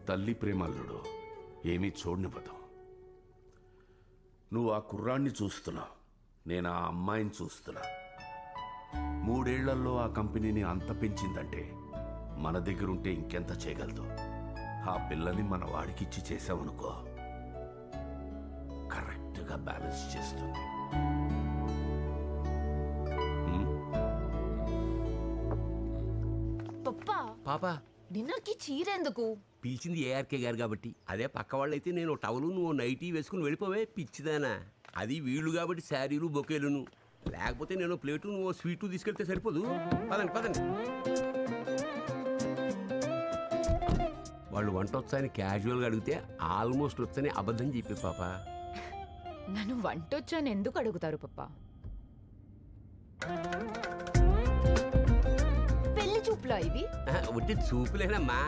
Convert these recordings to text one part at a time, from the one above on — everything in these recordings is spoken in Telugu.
తల్లి ప్రేమల్లుడు ఏమీ చూడనివ్వదు. నువ్వు ఆ కుర్రాన్ని చూస్తున్నావు, నేను ఆ అమ్మాయిని చూస్తున్నా. 3 ఏళ్లలో ఆ కంపెనీని అంత పెంచిందంటే మన దగ్గరుంటే ఇంకెంత చేయగలదు. ఆ పిల్లని మన వాడికిచ్చి చేసావనుకో, కరెక్ట్గా బ్యాలెన్స్ చేస్తుంది. పాపా డిన్నర్కి చీరెందుకు పిలిచింది ఏఆర్కే గారు కాబట్టి. అదే పక్క వాళ్ళైతే నేను టవలు నువ్వు నైటీ వేసుకుని వెళ్ళిపోవే పిచ్చిదానా. అది వీళ్ళు కాబట్టి శారీలు బొకేలును, లేకపోతే నేను ప్లేటు నువ్వు స్వీటు తీసుకెళ్తే సరిపోదు. పదండి పదండి. వాళ్ళు వంట వచ్చాయని క్యాజువల్గా అడిగితే ఆల్మోస్ట్ వచ్చని అబద్ధం చెప్పి పాప. నన్ను వంట వచ్చాను ఎందుకు అడుగుతారు పప్ప? పెళ్లి చూపులా ఇవి? ఒట్టి చూపులేనమ్మా,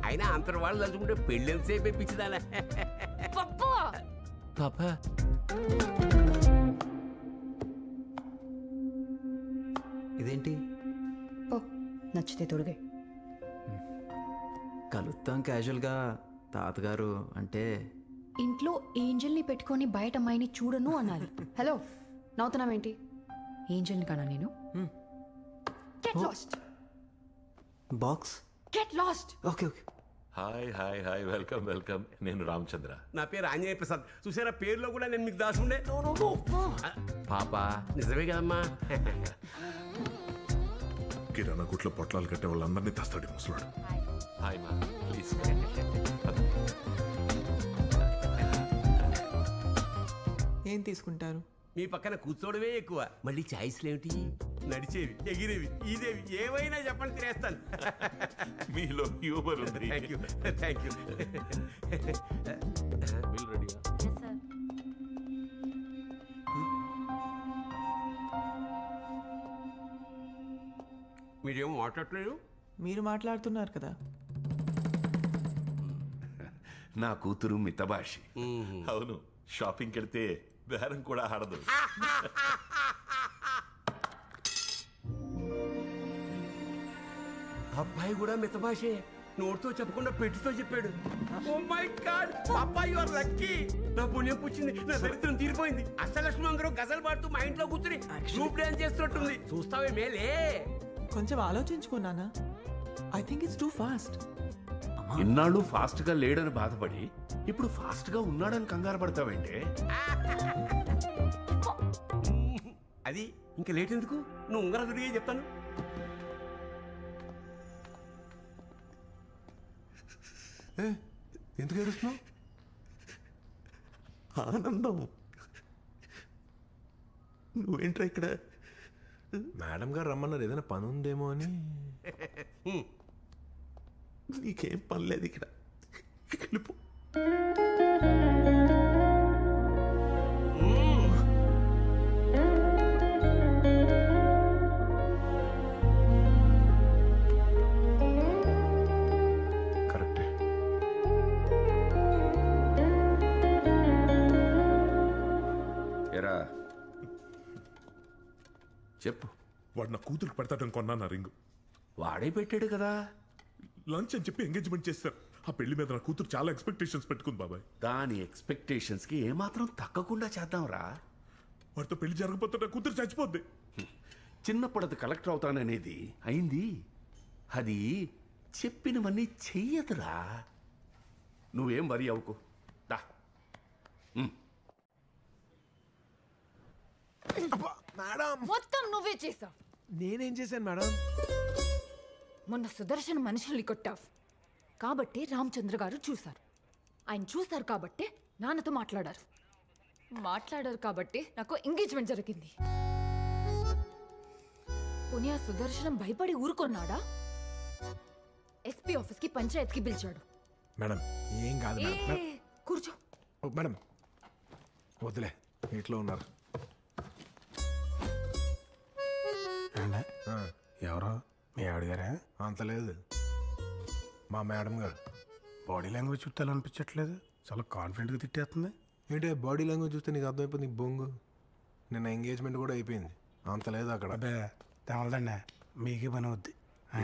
అయినా అంతటి వాళ్ళు తలుచుకుంటే పెళ్ళెంతసేపే పిచ్చిదానా. పాపా ఇదేంటి? నచ్చితే తొడిగే. కలుద్దాం క్యాజువల్గా. తాతగారు అంటే ఇంట్లో ఏంజల్ని పెట్టుకొని బయట అమ్మాయిని చూడను అనాలి. హలో, నవ్వుతున్నావేంటి? ఏంజల్ని కానా నేను? Get lost. Box get lost. Okay okay. Hi hi hi, welcome welcome. నేను రామచంద్ర. నా పేరు ఆంజనేయ ప్రసాద్. చూసారా పేరులో కూడా నేను మీకు దాచుండే. పాప నిజమే కదమ్మా. కిరాణా గుట్లో పొట్లాలు కట్టే వాళ్ళందరినీ తెస్తాడు ముసలాడు. హాయ్ మా, ప్లీజ్. ఏం తీసుకుంటారు? మీ పక్కన కూర్చోవడమే ఎక్కువ, మళ్ళీ ఛాయిస్లు ఏమిటి? నడిచేవి, ఎగిరేవి, ఈదేవి ఏవైనా చెప్పండి తినేస్తాను. మీలో హ్యూమర్ ఉంది. Thank you thank you. Bill రెడీగా? మీరేమో మాట్లాడట్లేదు. మీరు మాట్లాడుతున్నారు కదా. నా కూతురు మితభాషి. అవును, షాపింగ్కి వెళ్తే బేరం కూడా ఆడదు. అబ్బాయి కూడా మితభాషే, నోటితో చెప్పకుండా పెట్టితో చెప్పాడు. ఓ మై గాడ్ పాపా, యు ఆర్ లక్కీ. నా పుణ్యం పుచ్చింది, నా దరిద్రం తీరిపోయింది. అష్టలక్ష్మి అందరూ గజలు పాడుతూ మా ఇంట్లో కూర్చుని గ్రూప్ డాన్స్ చేస్తున్నట్టుంది. చూస్తావే మేలే. కొంచెం ఆలోచించుకున్నానా? I think it's too fast. ఇన్నాళ్ళు ఫాస్ట్ గా లేడని బాధపడి ఇప్పుడు ఫాస్ట్ గా ఉన్నాడని కంగారు పడతావంటే? అది ఇంకా లేట్ ఎందుకు, నువ్వు ఉంగరా తిరిగి చెప్తాను. ఎందుకు ఏడుస్తున్నావు? ఆనందం. నువ్వేంట్రా ఇక్కడ? మేడం గారు రమ్మన్నారు, ఏదైనా పని ఉందేమో అని. నీకేం పని లేదు ఇక్కడ, వెళ్ళిపో. కరెక్టే. ఎరా చెప్పు. వాడు నా కూతురికి పెడతాడని కొన్నా నా రింగు. వాడే పెట్టాడు కదా. లంచ్ అని చెప్పి ఎంగేజ్మెంట్ చేస్తారు. ఆ పెళ్లి మీద నా కూతురు చాలా ఎక్స్పెక్టేషన్స్ పెట్టుకుంది బాబాయ్. దాని ఎక్స్పెక్టేషన్స్ కి ఏమాత్రం తగ్గకుండా చేద్దాంరా. వాడితో పెళ్లి జరగకపోతే నా కూతురు చచ్చిపోద్ది. చిన్నప్పుడు అది కలెక్టర్ అవుతాననేది అయింది. అది చెప్పినవన్నీ చెయ్యదురా. నువ్వేం వరి అవ్వకు. దా. మేడం, మొత్తం నువ్వే చేసావు. నేనేం చేశాను మేడం? మొన్న సుదర్శన మనుషుల్ని కొట్టావు కాబట్టి రామచంద్ర గారు చూశారు. ఆయన చూశారు కాబట్టి నాన్నతో మాట్లాడారు కాబట్టి నాకు ఎంగేజ్మెంట్ జరిగింది. పోనీ ఆ సుదర్శనం భయపడి ఊరుకున్నాడా? ఎస్పీ ఆఫీస్కి పంచాయత్కి పిలిచాడు. మేడం ఏం కాదు మేడం. కూర్చో. మేడం వద్దులే, ఇంట్లో ఉన్నారు. ఎవరో మీ ఆవిడ గారా? అంత లేదు, మా మేడం గారు. బాడీ లాంగ్వేజ్ చూస్తే అనిపించట్లేదు, చాలా కాన్ఫిడెంట్గా తిట్టేస్తుంది. ఏంటి బాడీ లాంగ్వేజ్ చూస్తే నీకు అర్థమైపోయింది నీకు బొంగు. నిన్న ఎంగేజ్మెంట్ కూడా అయిపోయింది, అంత లేదు అక్కడ. అదే తెవలదండి, మీకే పని అవుద్ది.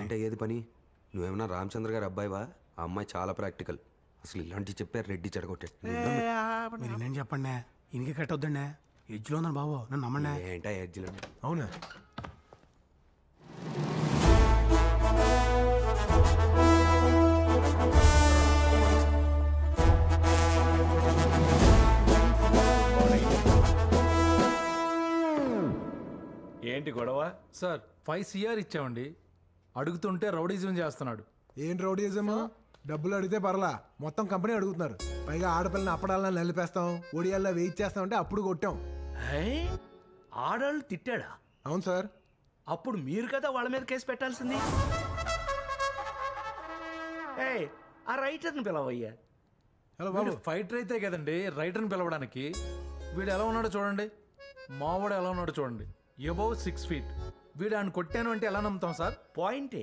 అంటే ఏది పని? నువ్వేమన్నా రామచంద్ర గారి అబ్బాయివా? ఆ అమ్మాయి చాలా ప్రాక్టికల్. అసలు ఇలాంటివి చెప్పారు రెడ్డి చెడగొట్టాడు. మీరు నేను చెప్పండి, ఇంకే కట్టొద్దండి. ఎడ్జ్లో ఉన్నాను బాబు, నన్ను నమ్మండి. ఏంటా ఎడ్జ్లో? అవునా? ఏంటి గొడవ? సార్ 5 CR ఇచ్చామండి, అడుగుతుంటే రౌడీజం చేస్తున్నాడు. ఏం రౌడీజము? డబ్బులు అడిగితే పర్లా, మొత్తం కంపెనీ అడుగుతున్నారు. పైగా ఆడపిల్లని అప్పడాలని నలిపేస్తాం, ఒడియాల్లో వెయిట్ చేస్తాం అంటే అప్పుడు కొట్టాం. ఆడాళ్ళు తిట్టాడా? అవును సార్. అప్పుడు మీరు కదా వాళ్ళ మీద కేసు పెట్టాల్సింది. ఆ రైటర్ని పిలవయ్యా. హలో బాబు, ఫైటర్ అయితే కదండి రైటర్ని పిలవడానికి. వీడు ఎలా ఉన్నాడో చూడండి, మావాడు ఎలా ఉన్నాడో చూడండి. Above 6 feet. వీడు ఆయన కొట్టాను అంటే ఎలా నమ్ముతాం సార్? పాయింటే.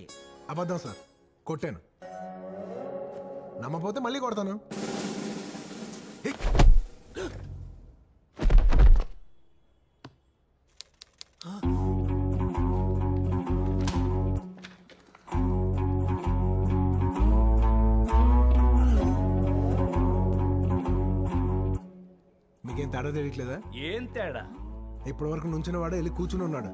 అబద్ధం సార్, కొట్టాను. నమ్మపోతే మళ్ళీ కొడతాను. మీకేం తేడా తెలియట్లేదా? ఏం తేడా? ఇప్పటి వరకు నుంచిన వాడు వెళ్ళి కూర్చుని ఉన్నాడు.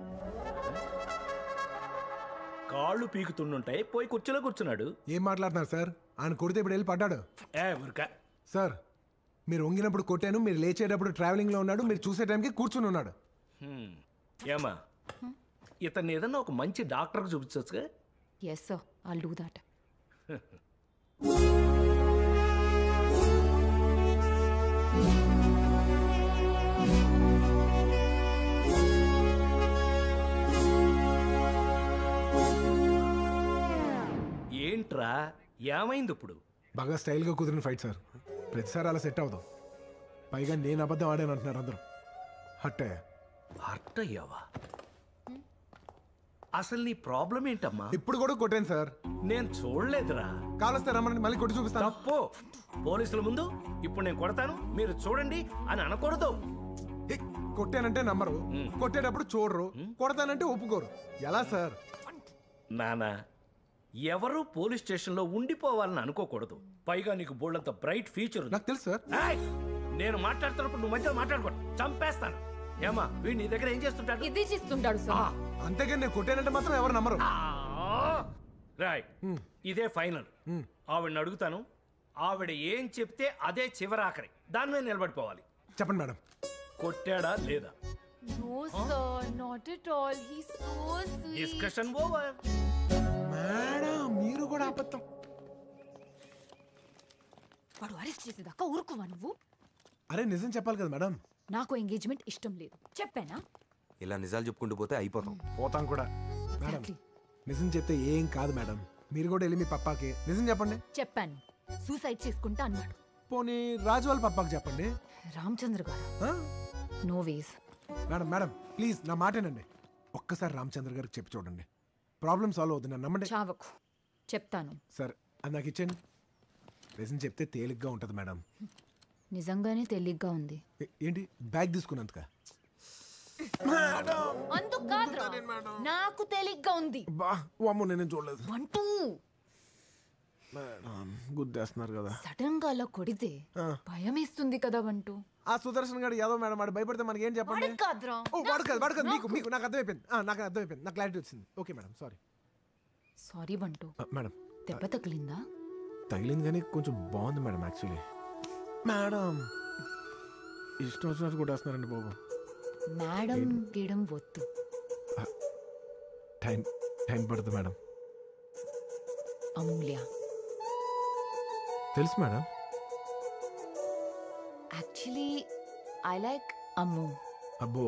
కాళ్ళు పీకుతుండుంటాయి, పోయి కుర్చీలో కూర్చున్నాడు. ఏం మాట్లాడుతున్నారు సార్? ఆయన కొడితే ఇప్పుడు వెళ్ళి పడ్డాడు. సార్, మీరు వంగినప్పుడు కొట్టాను, మీరు లేచేటప్పుడు ట్రావెలింగ్ లో ఉన్నాడు, మీరు చూసే టైంకి కూర్చుని ఉన్నాడు. ఏమా, ఇతన్ని ఏదన్నా ఒక మంచి డాక్టర్కి చూపించచ్చుగా? Yes sir, I'll do that. ఏంట్రా, ఏమైంది ఇప్పుడు? బాగా స్టైల్గా కుదిరిన ఫైట్ సార్, ప్రతిసారి అలా సెట్ అవుతాం. పైగా నేను అబద్ధం ఆడాను అంటున్నారు అందరూ. హట్ అయ్యావా? అసలు నీ ప్రాబ్లం ఏంటమ్మా? ఇప్పుడు కూడా కొట్టాను సార్. నేను చూడలేదురా. కాలొస్తే రమ్మని మళ్ళీ కొట్టి చూపిస్తాను. తప్పు. పోలీసుల ముందు ఇప్పుడు నేను కొడతాను, మీరు చూడండి అని అనకూడదు. కొట్టానంటే నమ్మరు, కొట్టేటప్పుడు చూడరు, కొడతానంటే ఒప్పుకోరు. ఎలా సార్? నానా, ఎవరు పోలీస్ స్టేషన్లో ఉండిపోవాలని అనుకోకూడదు. పైగా నీకు బోల్డంత బ్రైట్ ఫ్యూచర్ ఉంది. నాకు తెలుసు సార్. నేను మాట్లాడుతున్నప్పుడు నువ్వు మధ్యలో మాట్లాడుకో, చంపేస్తాను. ఏమా, వీడు నీ దగ్గర ఏం చేస్తుంటాడు? ఇది చేస్తుంటాడు సార్. అంతేగాని నేను కొట్టానంటే మాత్రం ఎవరు నమ్మరు. రాయ్, ఇదే ఫైనల్. ఆవిడని అడుగుతాను, ఆవిడ ఏం చెప్తే అదే చివరాఖరి. దాని మీద నిలబడిపోవాలి. చెప్పండి మేడం, కొట్టాడా లేదా? No sir, not at all. He's so sweet. Discussion over. Madam మీరు కూడా అబద్ధం. వాడు అరెస్ట్ చేసేదాకా ఊరుకోవా నువ్వు? అరే నిజం చెప్పాలి కదా మేడం. నాకు ఎంగేజ్మెంట్ ఇష్టం లేదు, చెప్పానా? ఇలా నిజాలు చెప్పుకుంటూ పోతే అయిపోతాం. పోతాం కూడా. మేడం నిజం చెప్తే ఏం కాదు మేడం. మీరు కూడా వెళ్ళి మీ పప్పాకి నిజం చెప్పండి. చెప్పాను, సూసైడ్ చేసుకుంటా అన్నాడు. పోనీ రాజు వాళ్ళ పప్పాకి చెప్పండి. రామచంద్ర గారు no ways. Madam madam please నా మాటేనండి. ఒక్కసారి రామచంద్ర గారికి చెప్పి చూడండి, ప్రాబ్లం సాల్వ్ అవుతుంది. నమ్మండి. చావకు, చెప్తాను. సరే అది నాకు ఇచ్చేయండి. నిజం చెప్తే తేలిగ్గా ఉంటుంది మేడం. నిజంగానే తేలిగ్గా ఉంది. ఏంటి బ్యాగ్ తీసుకున్నందుక? అందుకు కాదురా, నాకు తేలిగ్గా ఉంది. అమ్మో నేను చూడలేదు. వంటూ గుద్దేస్తున్నారు కదా. సడన్ గా అలా కొడితే భయం వేస్తుంది కదా వంటూ. ఆ సుదర్శన్ గారు యాదవ్ మేడం వాడు భయపడితే మనకి ఏం చెప్పండి. వాడు కాదు మీకు మీకు నాకు అర్థమైపోయింది. నాకు అర్థమైపోయింది, నాకు క్లారిటీ వచ్చింది. Okay madam sorry. Sorry బంటూ. Madam దెబ్బ తగిలిందా? తగిలింది కానీ కొంచెం బాగుంది మేడం. యాక్చువల్లీ మేడం ఇష్టం వచ్చినట్టు కొట్టేస్తున్నారండి బాబు. మేడం గీయడం వద్దు. టైం పడుతుంది మేడం. అమూల్య తెలుసు మేడం. యాక్చువల్లీ ఐ లైక్ అమ్ము. అబ్బో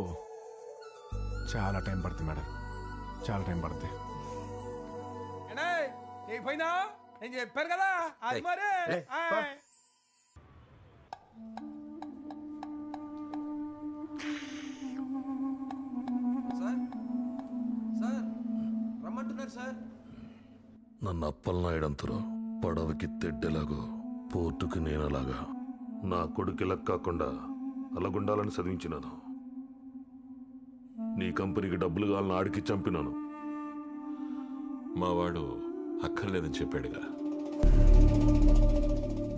చాలా టైం పడుతుంది మేడం, చాలా టైం పడుతుంది. నేను చెప్పాను కదా అది మరి. సార్ రమ్మంటున్నారు సార్. నన్ను అప్పలనాయుడంతరు పడవకి తెడ్డెలాగో పోర్టుకి నేనలాగా నా కొడుకు ఇలా కాకుండా అలాగుండాలని చదివించినాను. నీ కంపెనీకి డబ్బులు కావాలని ఆడికి చంపినాను. మావాడు అక్కర్లేదని చెప్పాడుగా.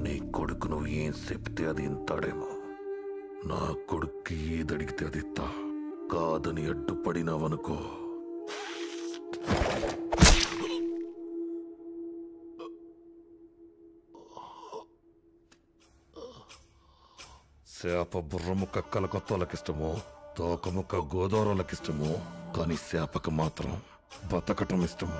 నీ కొడుకు నువ్వు ఏం చెప్తే అది ఇంతాడేమో. నా కొడుక్కి ఏదడిగితే అది ఇస్తా. కాదని అడ్డుపడినావనుకో చేప బుర్రముక్క కలకొత్తలకిష్టమో, తోకముక్క గోదావరులకిష్టమో, కానీ చేపకు మాత్రం బతకటం ఇష్టము.